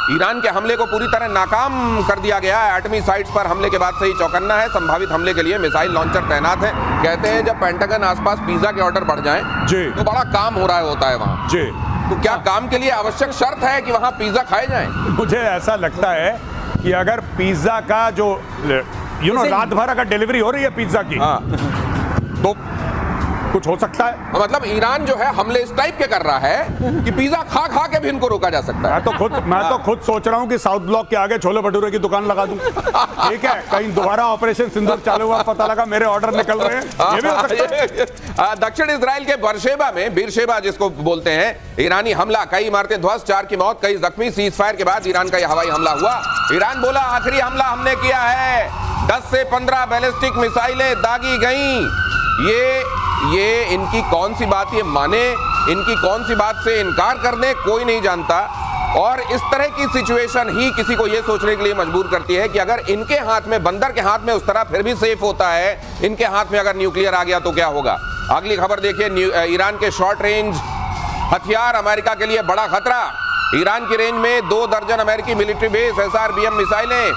Iran के हमले को पूरी तरह नाकाम कर दिया गया है। एटमी साइट्स पर हमले के बाद से ही चौकन्ना है। संभावित हमले के लिए मिसाइल लॉन्चर तैनात है। कहते हैं जब पेंटागन आसपास पिज्जा के ऑर्डर बढ़ जाएं तो बड़ा काम हो रहा होता है वहाँ जी। तो क्या काम के लिए आवश्यक शर्त है कि वहाँ पिज्जा खाए जाएं? मुझे ऐसा लगता है कि अगर पिज्जा का जो रात भर अगर डिलीवरी हो रही है पिज्जा की तो कुछ हो सकता है। मतलब ईरान जो है हमले इस टाइप के कर रहा है कि पिज्जा खा खा के भी इनको रोका जा सकता है। मैं तो खुद सोच रहा हूँ कि साउथ ब्लॉक के आगे छोले भटूरे की दुकान लगा दूं। ठीक है, कहीं दोबारा ऑपरेशन सिंदूर चालू हुआ, पता लगा मेरे ऑर्डर निकल रहे हैं, ये भी हो सकता है। दक्षिण इजराइल के बरशेबा में, बीरशेबा जिसको बोलते हैं, ईरानी हमला, कई इमारतें ध्वस्त, 4 की मौत, कई जख्मी। सीज फायर के बाद ईरान का यह हवाई हमला हुआ। ईरान बोला आखिरी हमला हमने किया है, 10 से 15 बैलिस्टिक मिसाइलें दागी गईं। ये इनकी कौन सी बात ये माने, इनकी कौन सी बात से इनकार कर दे, कोई नहीं जानता। और इस तरह की सिचुएशन ही किसी को ये सोचने के लिए मजबूर करती है कि अगर इनके हाथ में, बंदर के हाथ में उस तरह फिर भी सेफ होता है, इनके हाथ में अगर न्यूक्लियर आ गया तो क्या होगा। अगली खबर देखिए, ईरान के शॉर्ट रेंज हथियार अमेरिका के लिए बड़ा खतरा। ईरान की रेंज में 2 दर्जन अमेरिकी मिलिट्री बेस, SRBM मिसाइलें,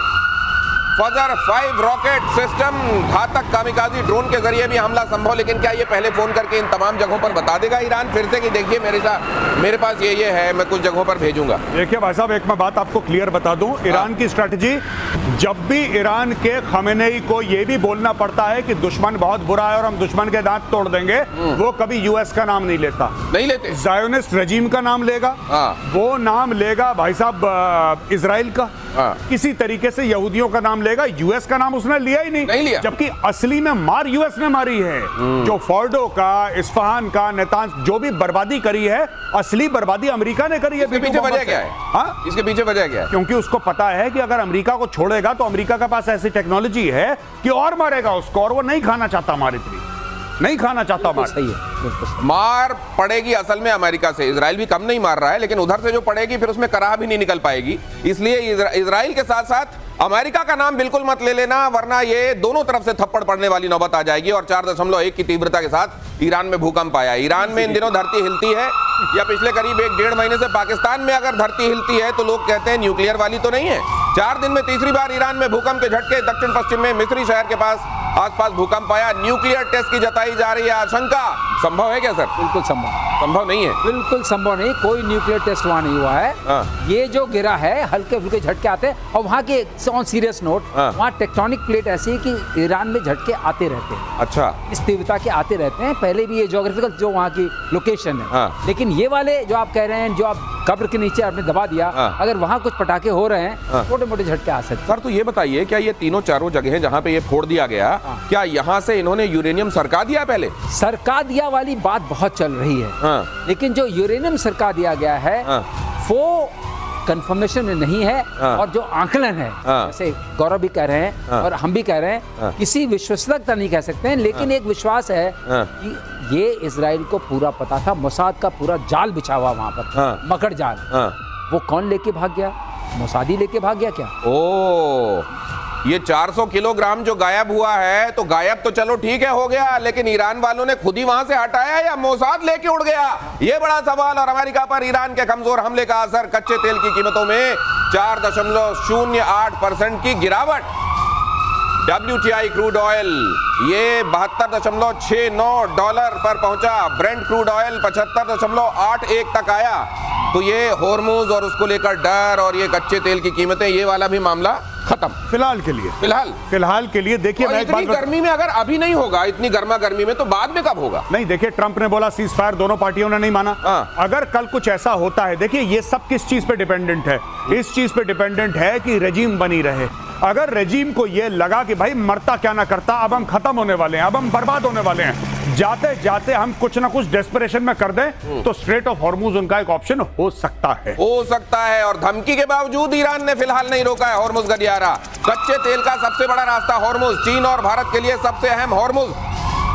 फजर 5 रॉकेट सिस्टम, घातक कामिकाजी ड्रोन के जरिए भी हमला संभव। लेकिन क्या ये पहले फोन करके इन तमाम जगहों पर बता देगा ईरान फिर से कि देखिए मेरे पास ये है, मैं कुछ जगहों पर भेजूंगा। देखिए भाई साहब, एक मैं बात आपको क्लियर बता दूं, ईरान की स्ट्रेटजी, जब भी ईरान के खमेनेई को ये भी बोलना पड़ता है कि दुश्मन बहुत बुरा है और हम दुश्मन के दांत तोड़ देंगे, वो कभी यूएस का नाम नहीं लेते। ज़ायोनिस्ट रजीम का नाम लेगा, वो नाम लेगा भाई साहब इजराइल का, किसी तरीके से यहूदियों का नाम लेगा। यूएस का नाम उसने लिया ही नहीं लिया। जबकि असली में मार यूएस ने मारी है। जो फोर्डो का, इस्फहान का, नेतान्स जो भी बर्बादी करी है, असली बर्बादी अमेरिका ने करी है। इसके पीछे वजह क्या है? हाँ, इसके पीछे वजह क्या है? क्योंकि उसको पता है कि अगर अमेरिका को छोड़ेगा तो अमेरिका के पास ऐसी टेक्नोलॉजी है कि और मारेगा उसको, और वो नहीं खाना चाहता मार, इतनी नहीं खाना चाहता मार। सही है, मार पड़ेगी असल में अमेरिका से। इजराइल भी कम नहीं मार रहा है, लेकिन उधर से जो पड़ेगी फिर उसमें कराह भी नहीं निकल पाएगी। इसलिए इजराइल के साथ साथ अमेरिका का नाम बिल्कुल मत ले लेना, वरना ये दोनों तरफ से थप्पड़ पड़ने वाली नौबत आ जाएगी। और 4.1 की तीव्रता के साथ ईरान में भूकंप आया। ईरान में इन दिनों धरती हिलती है, या पिछले करीब 1-1.5 महीने से पाकिस्तान में अगर धरती हिलती है तो लोग कहते हैं न्यूक्लियर वाली तो नहीं है। 4 दिन में तीसरी बार ईरान में भूकंप के झटके। दक्षिण पश्चिम में मिस्री शहर के पास आसपास भूकंप आया। न्यूक्लियर टेस्ट की जताई जा रही है आशंका। संभव है क्या सर? बिल्कुल संभव नहीं है, बिल्कुल संभव नहीं। कोई न्यूक्लियर टेस्ट वहां नहीं हुआ है। ये जो गिरा है, हल्के फुल्के झटके आते हैं। और वहां के ऑन सीरियस नोट, वहां टेक्टोनिक प्लेट ऐसी है कि ईरान में झटके आते रहते हैं। अच्छा, इस तीव्रता के आते रहते हैं। पहले भी ये ज्योग्राफिकल जो वहाँ की लोकेशन है, लेकिन ये वाले जो आप कह रहे हैं, जो आप कब्र के नीचे आपने दबा दिया, अगर वहाँ कुछ पटाखे हो रहे हैं, छोटे मोटे झटके आ सकते हैं। सर तो ये बताइए, क्या ये तीनों चारों जगह जहाँ पे ये फोड़ दिया गया, क्या यहाँ से इन्होंने यूरेनियम सरका दिया? पहले सरका दिया वाली बात बहुत चल रही है, लेकिन जो यूरेनियम सरका दिया गया है वो कंफर्मेशन में नहीं है। और जो आकलन है, जैसे गौरव भी कह रहे हैं और हम भी कह रहे हैं, किसी विश्वसनीयता नहीं कह सकते हैं, लेकिन एक विश्वास है कि ये इजराइल को पूरा पता था। मोसाद का पूरा जाल बिछा हुआ वहां पर, मकड़ जाल। वो कौन लेके भाग गया? मोसादी लेके भाग गया क्या? ओ, ये 400 किलोग्राम जो गायब हुआ है, तो गायब तो चलो ठीक है, हो गया, लेकिन ईरान वालों ने खुद ही वहां से हटाया या मोसाद लेके उड़ गया? ये बड़ा सवाल। और अमेरिका पर ईरान के कमजोर हमले का असर, कच्चे तेल की कीमतों में 4.08% की गिरावट। WTI क्रूड ऑयल ये $72.69 पर पहुंचा। ब्रेंट क्रूड ऑयल 75.81 तक आया। तो ये होर्मुज और उसको लेकर डर और ये कच्चे तेल की कीमतें, ये वाला भी मामला खत्म फिलहाल के लिए। फिलहाल के लिए देखिए, मैं इतनी गर्मी में अगर अभी नहीं होगा, इतनी गर्मा गर्मी में, तो बाद में कब होगा? नहीं, देखिए ट्रंप ने बोला सीज फायर, दोनों पार्टियों ने नहीं माना। अगर कल कुछ ऐसा होता है, देखिए ये सब किस चीज पे डिपेंडेंट है? इस चीज पे डिपेंडेंट है कि रेजिम बनी रहे। अगर रेजिम को ये लगा कि भाई मरता क्या ना करता, अब हम खत्म होने वाले हैं, अब हम बर्बाद होने वाले हैं, जाते जाते हम कुछ ना कुछ डेस्परेशन में कर दें, तो स्ट्रेट ऑफ हॉर्मुज उनका एक ऑप्शन हो सकता है। और धमकी के बावजूद ईरान ने फिलहाल नहीं रोका है हॉर्मुज गलियारा। कच्चे तेल का सबसे बड़ा रास्ता हॉर्मुज, चीन और भारत के लिए सबसे अहम हॉर्मुज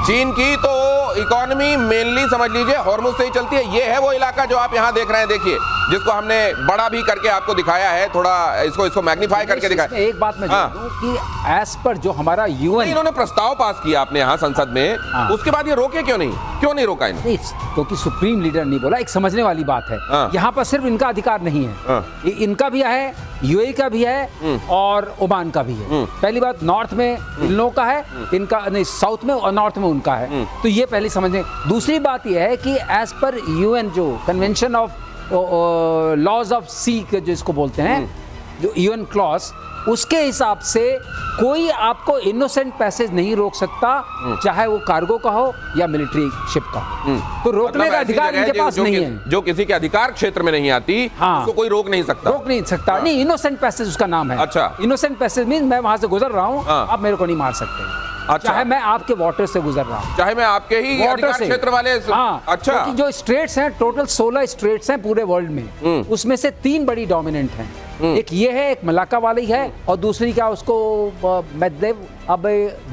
चीन की तो इकोनॉमी मेनली समझ लीजिए हॉर्मुज से ही चलती है। ये है वो इलाका जो आप यहाँ देख रहे हैं, देखिए, जिसको हमने बड़ा भी करके आपको दिखाया है, थोड़ा इसको मैग्नीफाई करके दिखाया। एक बात मैं जोड़ दूं कि एज पर जो हमारा यूएन, इन्होंने प्रस्ताव पास किया आपने यहाँ संसद में, उसके बाद ये रोके क्यों नहीं रोका इन्होंने? क्योंकि सुप्रीम लीडर नहीं बोला, एक समझने वाली बात है। यहाँ पर सिर्फ इनका अधिकार नहीं है, इनका भी है, यूएई का भी है और ओमान का भी है। पहली बात, नॉर्थ में इन लोगों का है, इनका नहीं, साउथ में और नॉर्थ में उनका है, तो ये पहले समझने। दूसरी बात यह है कि एज पर यूएन जो कन्वेंशन ऑफ लॉज ऑफ सी जिसको बोलते हैं, जो यूएन क्लॉज, उसके हिसाब से कोई आपको इनोसेंट पैसेज नहीं रोक सकता, चाहे वो कार्गो का हो या मिलिट्री शिप का। तो रोकने का अधिकार इनके पास नहीं है। जो किसी के अधिकार क्षेत्र में नहीं आती, उसको कोई रोक नहीं सकता। नहीं, इनोसेंट पैसेज उसका नाम है। अच्छा, इनोसेंट पैसेज मीन मैं वहां से गुजर रहा हूँ, आप मेरे को नहीं मार सकते। अच्छा। चाहे मैं आपके वाटर से गुजर रहा हूँ, चाहे मैं आपके ही अधिकार क्षेत्र वाले। अच्छा, क्योंकि जो स्टेट्स हैं, टोटल 16 स्टेट्स हैं पूरे वर्ल्ड में, उसमें से 3 बड़ी डोमिनेंट हैं। एक ये है, एक मलाका वाली है, और दूसरी क्या उसको मेदलेव, अब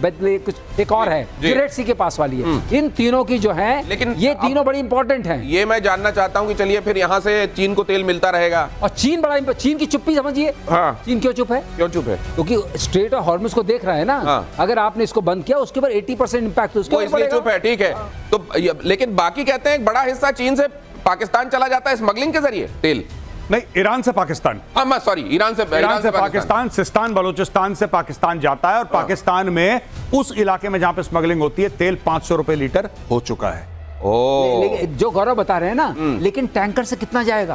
बेदले कुछ एक और है जो रेड सी के पास वाली है। इन तीनों की जो है, लेकिन ये तीनों बड़ी इंपॉर्टेंट हैं। ये मैं जानना चाहता हूँ कि चलिए फिर यहाँ से चीन को तेल मिलता रहेगा, और चीन की चुप्पी समझिए। चीन क्यों चुप है? क्योंकि स्ट्रेट और हॉर्मुज को देख रहा है ना। अगर आपने इसको बंद किया, उसके ऊपर 80% इंपैक्ट उसके ऊपर चुप है, ठीक है। तो लेकिन बाकी कहते हैं एक बड़ा हिस्सा चीन से पाकिस्तान चला जाता है स्मगलिंग के जरिए तेल। नहीं, ईरान से पाकिस्तान, सॉरी, ईरान से पाकिस्तान, सिस्तान बलोचिस्तान से पाकिस्तान जाता है, और पाकिस्तान में उस इलाके में जहां पे स्मगलिंग होती है, तेल 500 रुपए लीटर हो चुका है। लेकिन जो गौरव बता रहे हैं ना, लेकिन टैंकर से कितना जाएगा?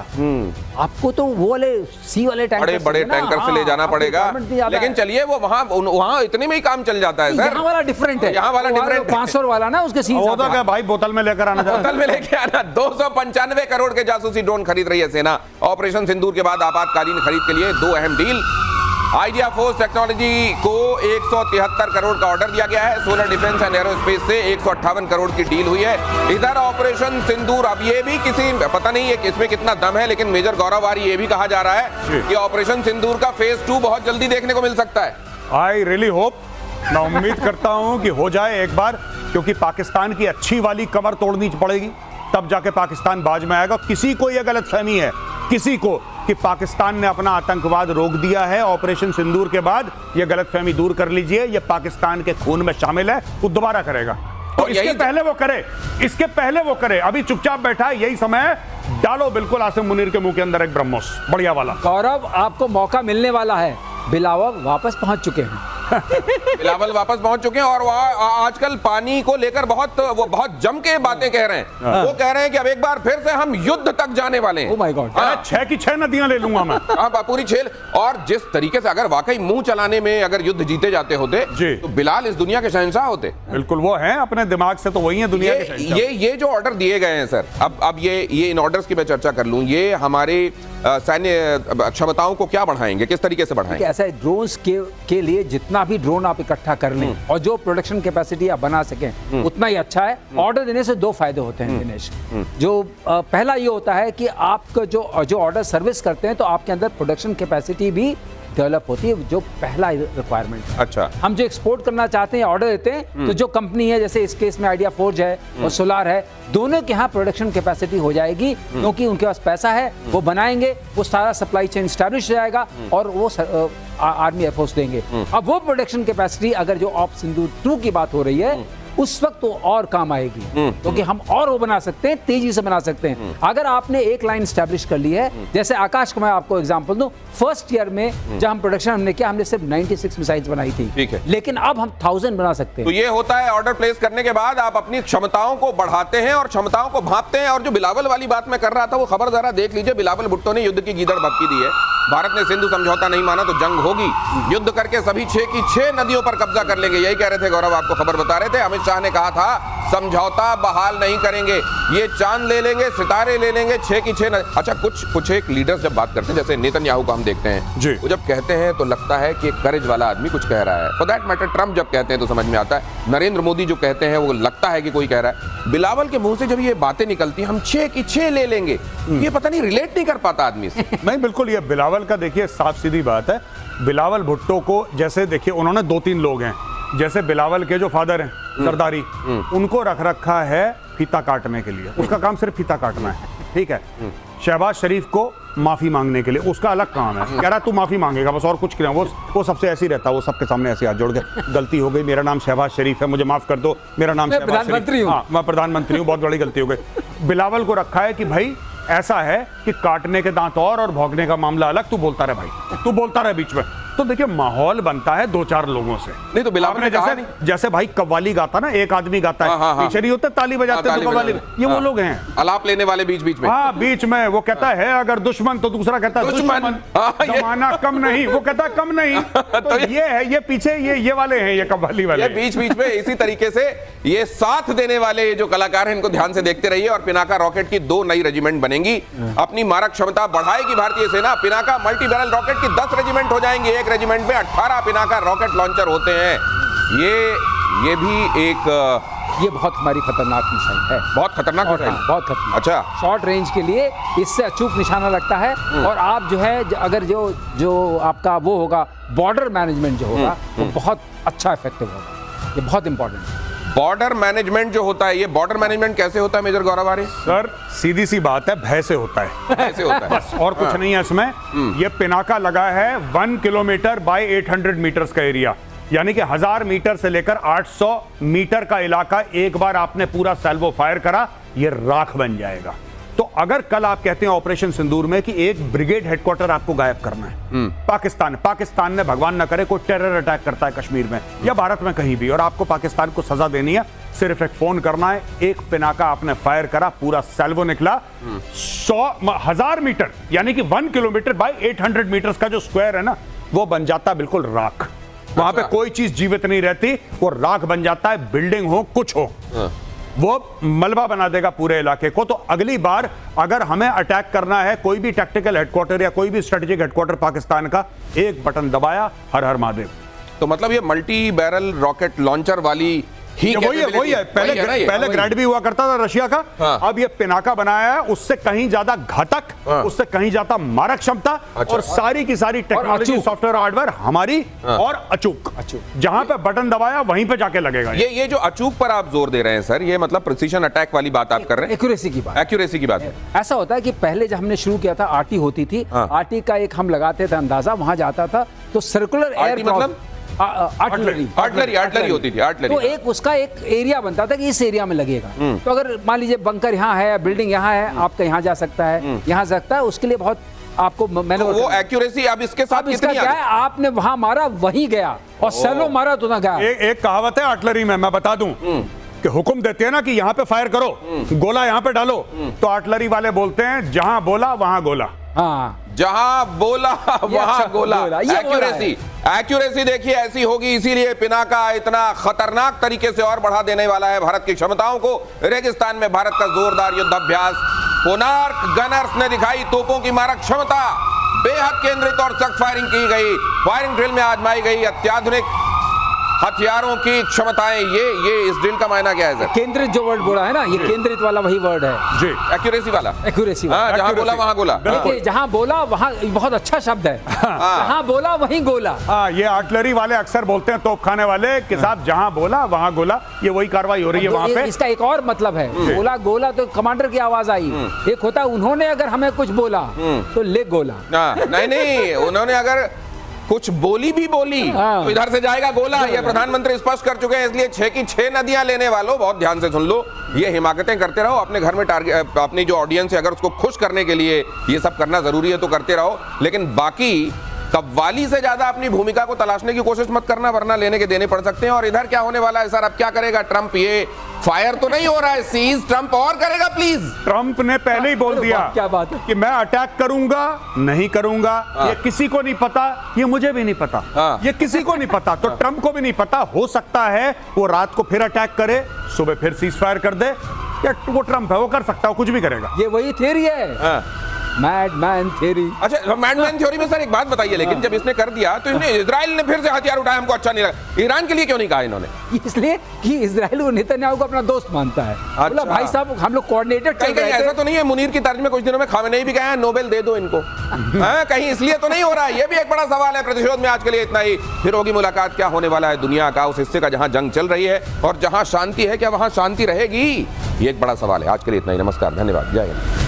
आपको तो वो वाले सी वाले टैंकर, बड़े टैंकर से ले जाना पड़ेगा। लेकिन चलिए, वो वहाँ इतने में ही काम चल जाता है सर। यहाँ वाला डिफरेंट है, यहाँ वाला डिफरेंट 500 वाला ना, उसके सीन होता क्या भाई, बोतल में लेकर आना, बोतल में लेके आना। 295 करोड़ के जासूसी ड्रोन खरीद रही है सेना। ऑपरेशन सिंदूर के बाद आपातकालीन खरीद के लिए 2 अहम डील। आइडिया फोर्स टेक्नोलॉजी को 173 करोड़ का ऑर्डर दिया गया है। सोलर डिफेंस एंड एरोस्पेस से 158 करोड़ की डील हुई है। इधर ऑपरेशन सिंदूर, अब ये भी किसी पता नहीं है कि इसमें कितना दम है, लेकिन मेजर गौरववारी ये भी कहा जा रहा है कि ऑपरेशन सिंदूर का फेज 2 बहुत जल्दी देखने को मिल सकता है। आई रियली होप, मैं उम्मीद करता हूं कि हो जाए एक बार, क्योंकि पाकिस्तान की अच्छी वाली कमर तोड़नी पड़ेगी, तब जाके पाकिस्तान बाज में आएगा। किसी को यह गलतफहमी है, किसी को, कि पाकिस्तान ने अपना आतंकवाद रोक दिया है ऑपरेशन सिंदूर के बाद, यह गलतफहमी दूर कर लीजिए। यह पाकिस्तान के खून में शामिल है, वो दोबारा करेगा। तो इसके पहले वो करे, अभी चुपचाप बैठा है, यही समय है। डालो बिल्कुल आसिम मुनीर के मुंह के अंदर एक ब्रह्मोस बढ़िया वाला। गौरव, आपको मौका मिलने वाला है। बिलावल वापस पहुंच चुके हैं। बिलावल वापस पहुंच चुके हैं, और वह आजकल पानी को लेकर बहुत जम के बातें कह रहे हैं। वो कह रहे हैं कि अब एक बार फिर से हम युद्ध तक जाने वाले हैं। ओह माय गॉड, 6 की 6 नदियां ले लूंगा मैं। पूरी 6। और जिस तरीके से अगर वाकई मुंह चलाने में अगर युद्ध जीते जाते होते तो बिलाल इस दुनिया के शहंशाह होते। बिल्कुल, वो हैं अपने दिमाग से, तो वही है दुनिया के शहंशाह। ये जो ऑर्डर दिए गए हैं सर, अब ये इन ऑर्डर्स की मैं चर्चा कर लूं, ये हमारे सैन्य क्षमताओं को क्या बढ़ाएंगे, किस तरीके से बढ़ाएंगे? ऐसा है, ड्रोन्स के लिए जितना भी ड्रोन आप इकट्ठा कर लें और जो प्रोडक्शन कैपेसिटी आप बना सकें, उतना ही अच्छा है। ऑर्डर देने से 2 फायदे होते हैं दिनेश। जो पहला ये होता है कि आप जो ऑर्डर सर्विस करते हैं, तो आपके अंदर प्रोडक्शन कैपेसिटी भी डेवलप होती है, जो पहला रिक्वायरमेंट है। अच्छा, हम जो एक्सपोर्ट करना चाहते हैं, ऑर्डर देते हैं, तो जो कंपनी है, जैसे इस केस में आइडिया फोर्ज है और सोलार है, दोनों के यहाँ प्रोडक्शन कैपेसिटी हो जाएगी, क्योंकि उनके पास पैसा है, वो बनाएंगे, वो सारा सप्लाई चेन स्टैब्लिश हो जाएगा, और वो आर्मी एयरफोर्स देंगे। अब वो प्रोडक्शन कैपेसिटी, अगर जो ऑप सिंदूर 2 की बात हो रही है, उस वक्त तो और काम आएगी, क्योंकि हम और वो बना सकते हैं, तेजी से बना सकते हैं। अगर आपने एक लाइन स्टैब्लिश कर ली है, जैसे आकाश को मैं आपको एग्जांपल दूं, फर्स्ट ईयर में जब हम प्रोडक्शन हमने किया, हमने सिर्फ 96 मिसाइल्स बनाई थी, ठीक है, लेकिन अब हम 1000 बना सकते हैं। तो ये होता है, ऑर्डर प्लेस करने के बाद आप अपनी क्षमताओं को बढ़ाते हैं और क्षमताओं को भांपते हैं। और जो बिलावल वाली बात मैं कर रहा था, वो खबर जरा देख लीजिए। बिलावल भुट्टो ने युद्ध की गीदड़ भभकी दी है। भारत ने सिंधु समझौता नहीं माना तो जंग होगी, युद्ध करके सभी 6 की 6 नदियों पर कब्जा कर लेंगे, यही कह रहे थे गौरव, आपको खबर बता रहे थे। अमित शाह ने कहा था समझौता बहाल नहीं करेंगे, ये चांद ले लेंगे, सितारे ले लेंगे, 6 की 6 अच्छा, कुछ एक लीडर्स जब बात करते हैं, जैसे नेतन्याहू को हम देखते हैं जी, वो जब कहते हैं तो लगता है कि एक करेज वाला आदमी कुछ कह रहा है। फॉर दैट मैटर ट्रंप जब कहते हैं तो समझ में आता है, नरेंद्र मोदी जो कहते हैं वो लगता है कि कोई कह रहा है। बिलावल के मुंह से जब ये बातें निकलती हैं, हम 6 की 6 ले लेंगे, ये पता नहीं रिलेट नहीं कर पाता आदमी से। नहीं, बिल्कुल, ये बिलावल का देखिए साफ सीधी बात है। बिलावल भुट्टो को जैसे देखिए, उन्होंने 2-3 लोग हैं, जैसे बिलावल के जो फादर हैं सरदारी, उनको रख रखा है फीता काटने के लिए, उसका काम सिर्फ फीता काटना है, ठीक है। शहबाज शरीफ को माफी मांगने के लिए उसका अलग काम है, कह रहा तू माफी मांगेगा बस और कुछ नहीं। वो सबसे ऐसे ही रहता है, वो सबके सामने ऐसे हाथ जोड़ के गलती हो गई, मेरा नाम शहबाज शरीफ है, मुझे माफ कर दो, मेरा नाम शहबाज शरीफ, हाँ मैं प्रधानमंत्री हूँ, बहुत बड़ी गलती हो गई। बिलावल को रखा है कि भाई ऐसा है कि काटने के दांत और भौंकने का मामला अलग, तू बोलता रहे भाई, तू बोलता रहे बीच में। तो देखिए माहौल बनता है 2-4 लोगों से। नहीं तो बिलावल ने कहा नहीं। जैसे भाई कव्वाली गाता ना, एक आदमी गाता है, पीछे नहीं होते ताली बजाते तो कव्वाली, ये वो लोग हैं अलाप लेने वाले बीच बीच में। हाँ बीच में वो कहता है अगर दुश्मन तो दूसरा कहता है दुश्मन, जमाना कम नहीं, वो कहता है कम नहीं। तो ये है, ये पीछे ये वाले हैं, ये कव्वाली वाले, ये बीच बीच में इसी तरीके से ये साथ देने वाले जो कलाकार हैं इनको ध्यान से देखते रहिए। और पिनाका रॉकेट की 2 नई रेजिमेंट बनेंगी, अपनी मारक क्षमता बढ़ाएगी भारतीय सेना। पिनाका मल्टी बैरल रॉकेट की 10 रेजिमेंट हो जाएंगी, एक रेजिमेंट में 18 पिनाका रॉकेट लॉन्चर होते हैं। ये भी एक ये बहुत हमारी खतरनाक मिसाइल है, बहुत खतरनाक मिसाइल, बहुत खतरनाक। अच्छा, शॉर्ट रेंज के लिए इससे अचूक निशाना लगता है। और आप जो है अगर जो आपका वो होगा बॉर्डर मैनेजमेंट जो होगा वो बहुत अच्छा इफेक्टिव होगा, ये बहुत इंपॉर्टेंट है। बॉर्डर मैनेजमेंट जो होता है, ये बॉर्डर मैनेजमेंट कैसे होता है मेजर गौरव आर्य? सर सीधी सी बात है, भय से होता है, कैसे होता है? बस और कुछ नहीं है इसमें। ये पिनाका लगा है 1 किलोमीटर बाय 800 मीटर्स का एरिया, यानी कि 1000 मीटर से लेकर 800 मीटर का इलाका एक बार आपने पूरा सैल्वो फायर करा, ये राख बन जाएगा। तो अगर कल आप कहते हैं ऑपरेशन सिंदूर में कि एक ब्रिगेड हेडक्वार्टर आपको गायब करना है, पाकिस्तान ने भगवान न करे कोई टेरर अटैक करता है कश्मीर में या भारत में कहीं भी, और आपको पाकिस्तान को सजा देनी है, सिर्फ एक फोन करना है, एक पिनाका आपने फायर करा, पूरा सैल्वो निकला, 1000 मीटर यानी कि 1 किलोमीटर बाय 800 मीटर्स का जो स्क्वायर है ना, वो बन जाता है बिल्कुल राख। वहां पे कोई चीज जीवित नहीं रहती, वो राख बन जाता है, बिल्डिंग हो कुछ हो, वो मलबा बना देगा पूरे इलाके को। तो अगली बार अगर हमें अटैक करना है, कोई भी टैक्टिकल हेडक्वार्टर या कोई भी स्ट्रेटेजिक हेडक्वार्टर पाकिस्तान का, एक बटन दबाया, हर हर महादेव। तो मतलब ये मल्टी बैरल रॉकेट लॉन्चर वाली ही वही है। पहले ग्रैड भी हुआ करता था रशिया का, अब ये पिनाका बनाया है, उससे कहीं ज्यादा घातक, उससे कहीं ज्यादा मारक क्षमता, और सारी की सारी टेक्नोलॉजी, सॉफ्टवेयर, हार्डवेयर हमारी, और अचूक जहां पे बटन दबाया वहीं पे जाके लगेगा। ये जो अचूक पर आप जोर दे रहे हैं सर, ये मतलब प्रिसीजन अटैक वाली बात आप कर रहे हैं, एक्यूरेसी की बात है। ऐसा होता है कि पहले जब हमने शुरू किया था आरटी होती थी, आरटी का एक हम लगाते थे अंदाजा, वहां जाता था तो सर्कुलर एयर मतलब आर्टिलरी होती थी, आर्टिलरी। तो एक उसका एक एरिया बनता था कि इस एरिया में लगेगा, तो अगर मान लीजिए बंकर यहाँ है, बिल्डिंग यहाँ है, आपका यहाँ जा सकता है, यहाँ सकता है, उसके लिए बहुत आपको मैनूवर, वो एक्यूरेसी अब इसके साथ इसका क्या है, आपने वहां मारा वहीं गया, और सैलो मारा तो ना गया। एक कहावत है आर्टिलरी में, मैं बता दूं कि हुक्म देते हैं ना कि यहाँ पे फायर करो, गोला यहाँ पे डालो, तो आर्टिलरी वाले बोलते हैं जहां बोला वहां गोला। हाँ, जहां बोला वहां गोला। एक्यूरेसी देखिए ऐसी होगी, इसीलिए पिनाका इतना खतरनाक तरीके से और बढ़ा देने वाला है भारत की क्षमताओं को। रेगिस्तान में भारत का जोरदार युद्धाभ्यास, कोनार्क गनर्स ने दिखाई तोपों की मारक क्षमता, बेहद केंद्रित और सख्त फायरिंग की गई, फायरिंग ड्रिल में आजमाई गई अत्याधुनिक हथियारों की क्षमताएं। ये इस ड्रिल का मायना क्या है सर? केंद्रित जो वर्ड बोला है ना, ये केंद्रित वाला वही वर्ड है जी, एक्यूरेसी वाला। हाँ, जहां बोला वहां गोला। देखिए जहां बोला वहां, बहुत अच्छा शब्द है, जहां बोला वहीं गोला। हाँ, ये आर्टिलरी वाले अक्सर बोलते हैं, तोप खाने वाले, कि साहब जहां बोला वहां गोला, ये वही कार्रवाई हो रही है वहां पे। इसका एक और मतलब है, बोला गोला तो कमांडर की आवाज आई, एक होता है उन्होंने अगर हमें कुछ बोला तो ले गोला। नहीं, उन्होंने अगर कुछ बोली भी बोली तो इधर से जाएगा गोला, ये प्रधानमंत्री स्पष्ट कर चुके हैं। इसलिए 6 की 6 नदियां लेने वालों, बहुत ध्यान से सुन लो, ये हिमाकतें करते रहो अपने घर में, टारगेट अपनी जो ऑडियंस है अगर उसको खुश करने के लिए ये सब करना जरूरी है तो करते रहो, लेकिन बाकी कव्वाली से ज्यादा अपनी भूमिका को तलाशने की कोशिश मत करना, वरना लेने के देने पड़ सकते हैं। और इधर क्या होने वाला है सर, अब क्या करेगा ट्रंप? ये फायर तो नहीं हो रहा है, सीज ट्रंप और करेगा प्लीज। ट्रंप ने पहले ही बोल दिया क्या बात है कि मैं अटैक करूंगा नहीं करूंगा, ये किसी को नहीं पता, ये मुझे भी नहीं पता, ये किसी को नहीं पता, तो ट्रंप को भी नहीं पता। हो सकता है वो रात को फिर अटैक करे, सुबह फिर सीज फायर कर दे, या वो ट्रंप है, वो कर सकता है, कुछ भी करेगा। ये वही थ्योरी है मैडमैन थ्योरी। अच्छा, मैडमैन थ्योरी में सर एक बात बताइए, लेकिन जब इसने कर दिया तो इसने इजराइल ने फिर से हथियार उठाया, हमको अच्छा नहीं लगा। ईरान के लिए क्यों नहीं कहा इन्होंने? इसलिए कि इजराइल वो नेतन्याहू को अपना दोस्त मानता है। बोला भाई साहब हम लोग कोऑर्डिनेटेड चल रहे थे। ऐसा तो नहीं है मुनीर की तर्ज में कुछ दिनों में खामेनेई भी गए हैं नोबेल दे दो इनको? हाँ, कहीं इसलिए तो नहीं हो रहा है? ये भी एक बड़ा सवाल है। प्रतिशोध में आज के लिए इतना ही, फिर होगी मुलाकात। क्या होने वाला है दुनिया का उस हिस्से का जहां जंग चल रही है और जहां शांति है, क्या वहां शांति रहेगी? ये एक बड़ा सवाल है। आज के लिए इतना ही, नमस्कार, धन्यवाद, जय हिंद।